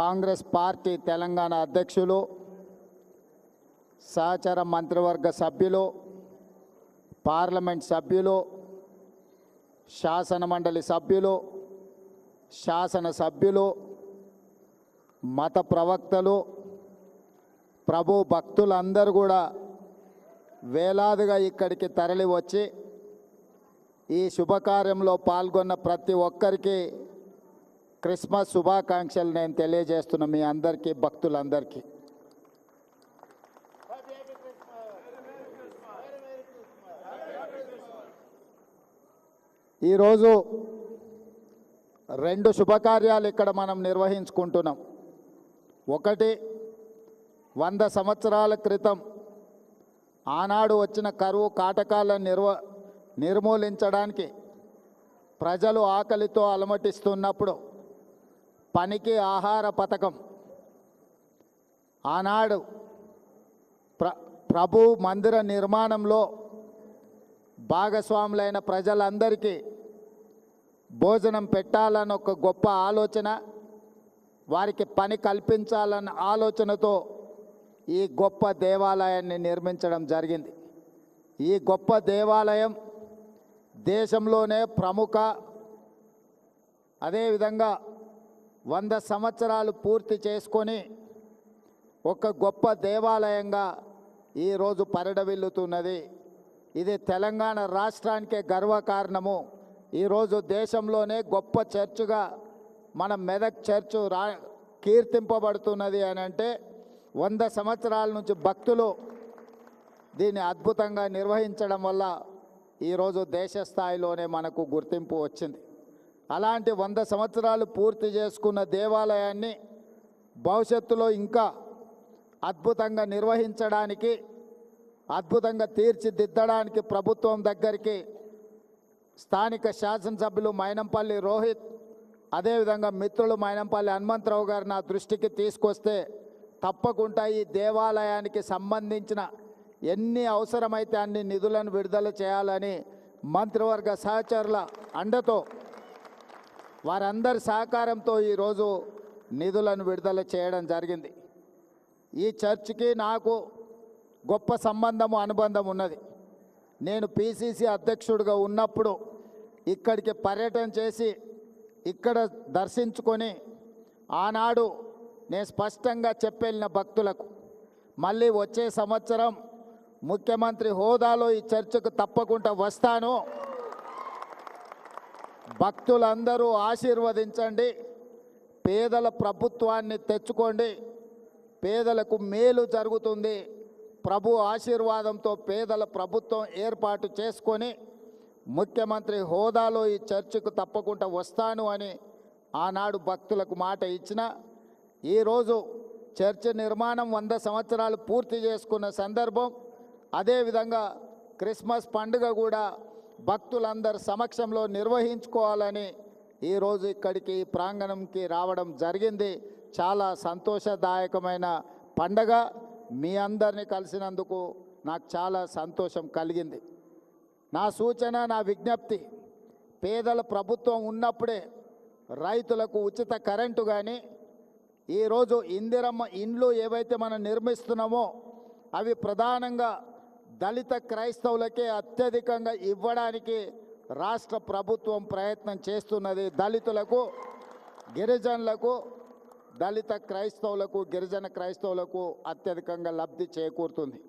Congress party Telangana అధ్యక్షులు, సహచర మంత్రివర్గ సభ్యులు, పార్లమెంట్ సభ్యులు, శాసనమండలి సభ్యులు, శాసనసభ్యులు, మత ప్రవక్తలు, ప్రభు భక్తులందరూ కూడా వేలాదిగా ఇక్కడికి తరలి వచ్చి ఈ శుభకార్యంలో పాల్గొన్న ప్రతి ఒక్కరికి క్రిస్మస్ శుభాకాంక్షలు నేను తెలియజేస్తున్నా మీ అందరికీ, భక్తులందరికీ. ఈరోజు రెండు శుభకార్యాలు ఇక్కడ మనం నిర్వహించుకుంటున్నాం. ఒకటి, 100 సంవత్సరాల క్రితం ఆనాడు వచ్చిన కరువు కాటకాలను నిర్మూలించడానికి ప్రజలు ఆకలితో అలమటిస్తున్నప్పుడు పనికి ఆహార పథకం ఆనాడు ప్రభు మందిర నిర్మాణంలో భాగస్వాములైన ప్రజలందరికీ భోజనం పెట్టాలని ఒక గొప్ప ఆలోచన, వారికి పని కల్పించాలన్న ఆలోచనతో ఈ గొప్ప దేవాలయాన్ని నిర్మించడం జరిగింది. ఈ గొప్ప దేవాలయం దేశంలోనే ప్రముఖ, అదేవిధంగా 100 సంవత్సరాలు పూర్తి చేసుకొని ఒక గొప్ప దేవాలయంగా ఈరోజు పరిఢవిల్లుతున్నది. ఇది తెలంగాణ రాష్ట్రానికే గర్వకారణము. ఈరోజు దేశంలోనే గొప్ప చర్చుగా మన మెదక్ చర్చు కీర్తింపబడుతున్నది అని అంటే 100 సంవత్సరాల నుంచి భక్తులు దీన్ని అద్భుతంగా నిర్వహించడం వల్ల ఈరోజు దేశ స్థాయిలోనే మనకు గుర్తింపు వచ్చింది. అలాంటి 100 సంవత్సరాలు పూర్తి చేసుకున్న దేవాలయాన్ని భవిష్యత్తులో ఇంకా అద్భుతంగా నిర్వహించడానికి, అద్భుతంగా తీర్చిదిద్దడానికి ప్రభుత్వం దగ్గరికి స్థానిక శాసనసభ్యులు మైనంపల్లి రోహిత్, అదేవిధంగా మిత్రులు మైనంపల్లి హనుమంతరావు గారు నా దృష్టికి తీసుకొస్తే తప్పకుండా ఈ దేవాలయానికి సంబంధించిన ఎన్ని అవసరమైతే అన్ని నిధులను విడుదల చేయాలని మంత్రివర్గ సహచరుల అండతో, వారందరి సహకారంతో ఈరోజు నిధులను విడుదల చేయడం జరిగింది. ఈ చర్చికి నాకు గొప్ప సంబంధము, అనుబంధం ఉన్నది. నేను పిసిసి అధ్యక్షుడిగా ఉన్నప్పుడు ఇక్కడికి పర్యటన చేసి ఇక్కడ దర్శించుకొని ఆనాడు నేను స్పష్టంగా చెప్పెళ్ళిన భక్తులకు మళ్ళీ వచ్చే సంవత్సరం ముఖ్యమంత్రి హోదాలో ఈ చర్చకు తప్పకుండా వస్తాను, భక్తులందరూ ఆశీర్వదించండి, పేదల ప్రభుత్వాన్ని తెచ్చుకోండి, పేదలకు మేలు జరుగుతుంది, ప్రభు ఆశీర్వాదంతో పేదల ప్రభుత్వం ఏర్పాటు చేసుకొని ముఖ్యమంత్రి హోదాలో ఈ చర్చకు తప్పకుండా వస్తాను అని ఆనాడు భక్తులకు మాట ఇచ్చిన. ఈరోజు చర్చ్ నిర్మాణం 100 సంవత్సరాలు పూర్తి చేసుకున్న సందర్భం, అదేవిధంగా క్రిస్మస్ పండుగ కూడా భక్తులందరి సమక్షంలో నిర్వహించుకోవాలని ఈరోజు ఇక్కడికి ప్రాంగణంకి రావడం జరిగింది. చాలా సంతోషదాయకమైన పండగ. మీ అందరినీ కలిసినందుకు నాకు చాలా సంతోషం కలిగింది. నా సూచన, నా విజ్ఞప్తి, పేదల ప్రభుత్వం ఉన్నప్పుడే రైతులకు ఉచిత కరెంటు కానీ, ఈరోజు ఇందిరమ్మ ఇండ్లు ఏవైతే మనం నిర్మిస్తున్నామో అవి ప్రధానంగా దళిత క్రైస్తవులకే అత్యధికంగా ఇవ్వడానికి రాష్ట్ర ప్రభుత్వం ప్రయత్నం చేస్తున్నది. దళితులకు, గిరిజనులకు, దళిత క్రైస్తవులకు, గిరిజన క్రైస్తవులకు అత్యధికంగా లబ్ధి చేకూరుతుంది.